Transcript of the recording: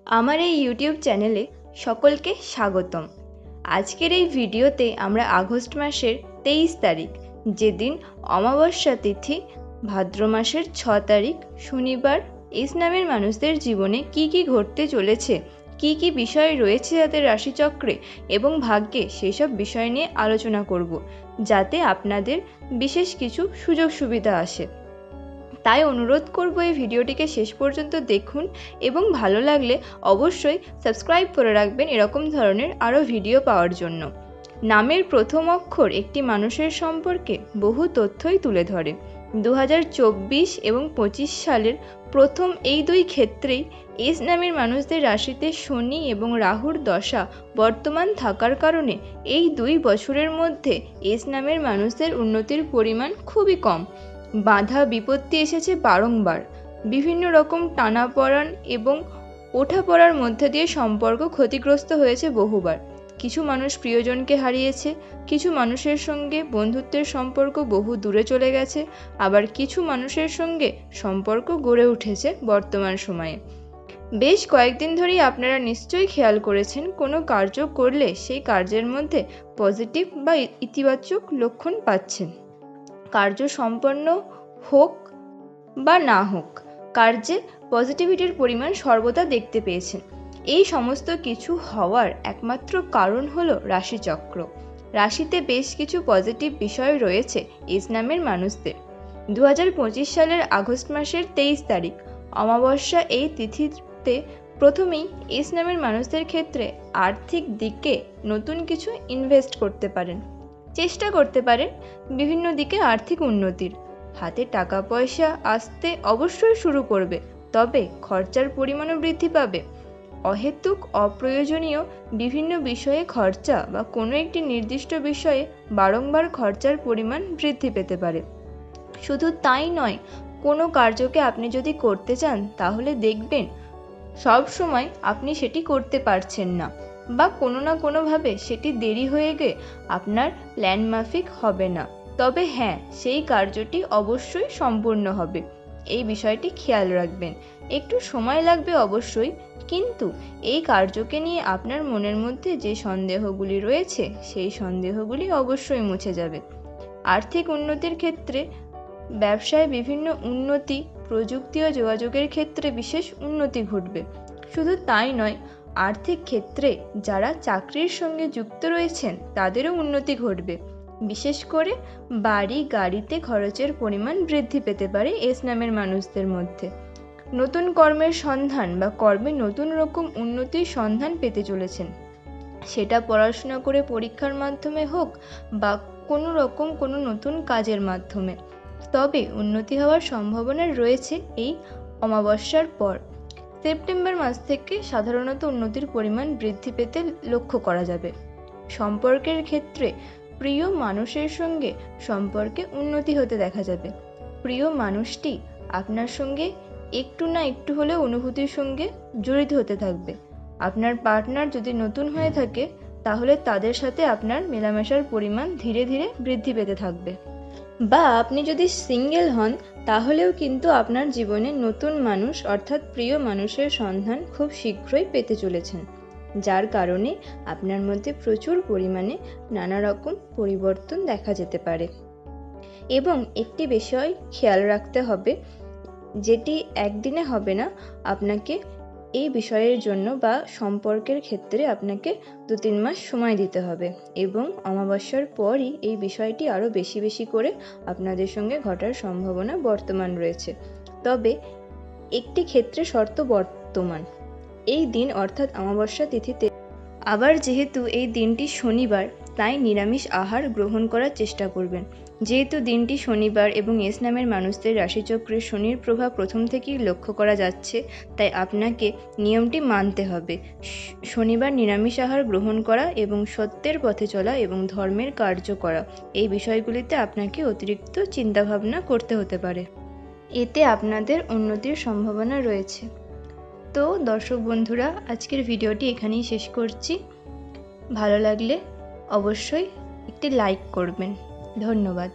আমার এই ইউটিউব চ্যানেলে সকলকে স্বাগতম। আজকের এই ভিডিওতে আমরা আগস্ট মাসের 23 তারিখ, যেদিন অমাবস্যা তিথি, ভাদ্র মাসের 6 তারিখ শনিবার, এস নামের মানুষদের জীবনে কি কি ঘটতে চলেছে, কি কি বিষয় রয়েছে তাদের রাশিচক্রে এবং ভাগ্যে, সেসব বিষয় নিয়ে আলোচনা করব, যাতে আপনাদের বিশেষ কিছু সুযোগ সুবিধা আসে। তাই অনুরোধ করব এই ভিডিওটিকে শেষ পর্যন্ত দেখুন এবং ভালো লাগলে অবশ্যই সাবস্ক্রাইব করে রাখবেন এরকম ধরনের আরও ভিডিও পাওয়ার জন্য। নামের প্রথম অক্ষর একটি মানুষের সম্পর্কে বহু তথ্যই তুলে ধরে। 2024 এবং 25 সালের প্রথম এই দুই ক্ষেত্রেই এস নামের মানুষদের রাশিতে শনি এবং রাহুর দশা বর্তমান থাকার কারণে এই 2 বছরের মধ্যে এস নামের মানুষদের উন্নতির পরিমাণ খুবই কম। বাধা বিপত্তি এসেছে বারংবার, বিভিন্ন রকম টানাপোড়েন এবং ওঠাপড়ার মধ্যে দিয়ে সম্পর্ক ক্ষতিগ্রস্ত হয়েছে বহুবার। কিছু মানুষ প্রিয়জনকে হারিয়েছে, কিছু মানুষের সঙ্গে বন্ধুত্বের সম্পর্ক বহু দূরে চলে গেছে, আবার কিছু মানুষের সঙ্গে সম্পর্ক গড়ে উঠেছে বর্তমান সময়ে। বেশ কয়েকদিন ধরেই আপনারা নিশ্চয়ই খেয়াল করেছেন, কোনো কার্য করলে সেই কার্যের মধ্যে পজিটিভ বা ইতিবাচক লক্ষণ পাচ্ছেন। কার্য সম্পন্ন হোক বা না হোক, কার্যে পজিটিভিটির পরিমাণ সর্বদা দেখতে পেয়েছেন। এই সমস্ত কিছু হওয়ার একমাত্র কারণ হলো রাশিচক্র। রাশিতে বেশ কিছু পজিটিভ বিষয় রয়েছে এস নামের মানুষদের। 2025 সালের আগস্ট মাসের 23 তারিখ অমাবস্যা এই তিথিতে প্রথমেই এস নামের মানুষদের ক্ষেত্রে আর্থিক দিকে নতুন কিছু ইনভেস্ট করতে পারেন, চেষ্টা করতে পারেন বিভিন্ন দিকে আর্থিক উন্নতির। হাতে টাকা পয়সা আসতে অবশ্যই শুরু করবে, তবে খরচার পরিমাণও বৃদ্ধি পাবে। অহেতুক অপ্রয়োজনীয় বিভিন্ন বিষয়ে খরচা বা কোনো একটি নির্দিষ্ট বিষয়ে বারংবার খরচার পরিমাণ বৃদ্ধি পেতে পারে। শুধু তাই নয়, কোনো কার্যকে আপনি যদি করতে চান তাহলে দেখবেন সব সময় আপনি সেটি করতে পারছেন না, বা কোনো না কোনোভাবে সেটি দেরি হয়ে গিয়ে আপনার প্ল্যান মাফিক হবে না। তবে হ্যাঁ, সেই কার্যটি অবশ্যই সম্পূর্ণ হবে, এই বিষয়টি খেয়াল রাখবেন। একটু সময় লাগবে অবশ্যই, কিন্তু এই কার্যকে নিয়ে আপনার মনের মধ্যে যে সন্দেহগুলি রয়েছে সেই সন্দেহগুলি অবশ্যই মুছে যাবে। আর্থিক উন্নতির ক্ষেত্রে, ব্যবসায় বিভিন্ন উন্নতি, প্রযুক্তি ও যোগাযোগের ক্ষেত্রে বিশেষ উন্নতি ঘটবে। শুধু তাই নয়, আর্থিক ক্ষেত্রে যারা চাকরির সঙ্গে যুক্ত রয়েছেন তাদেরও উন্নতি ঘটবে। বিশেষ করে বাড়ি গাড়িতে খরচের পরিমাণ বৃদ্ধি পেতে পারে এস নামের মানুষদের মধ্যে। নতুন কর্মের সন্ধান বা কর্মে নতুন রকম উন্নতির সন্ধান পেতে চলেছেন, সেটা পড়াশোনা করে পরীক্ষার মাধ্যমে হোক বা কোনো নতুন কাজের মাধ্যমে। তবে উন্নতি হওয়ার সম্ভাবনা রয়েছে এই অমাবস্যার পর। সেপ্টেম্বর মাস থেকে সাধারণত উন্নতির পরিমাণ বৃদ্ধি পেতে লক্ষ্য করা যাবে। সম্পর্কের ক্ষেত্রে প্রিয় মানুষের সঙ্গে সম্পর্কে উন্নতি হতে দেখা যাবে। প্রিয় মানুষটি আপনার সঙ্গে একটু না একটু হলেও অনুভূতির সঙ্গে জড়িত হতে থাকবে। আপনার পার্টনার যদি নতুন হয়ে থাকে তাহলে তাদের সাথে আপনার মেলামেশার পরিমাণ ধীরে ধীরে বৃদ্ধি পেতে থাকবে। বা আপনি যদি সিঙ্গেল হন তাহলেও কিন্তু আপনার জীবনে নতুন মানুষ অর্থাৎ প্রিয় মানুষের সন্ধান খুব শীঘ্রই পেতে চলেছেন, যার কারণে আপনার মধ্যে প্রচুর পরিমাণে নানা রকম পরিবর্তন দেখা যেতে পারে। এবং একটি বিষয় খেয়াল রাখতে হবে, যেটি একদিনে হবে না, আপনাকে এই বিষয়ের জন্য বা সম্পর্কের ক্ষেত্রে আপনাকে 2-3 মাস সময় দিতে হবে, এবং অমাবস্যার পরই এই বিষয়টি আরও বেশি বেশি করে আপনাদের সঙ্গে ঘটার সম্ভাবনা বর্তমান রয়েছে। তবে একটি ক্ষেত্রে শর্ত বর্তমান, এই দিন অর্থাৎ অমাবস্যা তিথিতে, আবার যেহেতু এই দিনটি শনিবার, তাই নিরামিষ আহার গ্রহণ করার চেষ্টা করবেন। যেহেতু দিনটি শনিবার এবং এস নামের মানুষদের রাশিচক্রে শনির প্রভাব প্রথম থেকেই লক্ষ্য করা যাচ্ছে, তাই আপনাকে নিয়মটি মানতে হবে। শনিবার নিরামিষ আহার গ্রহণ করা এবং সত্যের পথে চলা এবং ধর্মের কার্য করা, এই বিষয়গুলিতে আপনাকে অতিরিক্ত চিন্তাভাবনা করতে হতে পারে। এতে আপনাদের উন্নতির সম্ভাবনা রয়েছে। তো দর্শক বন্ধুরা, আজকের ভিডিওটি এখানেই শেষ করছি। ভালো লাগলে অবশ্যই একটি লাইক করবেন। ধন্যবাদ।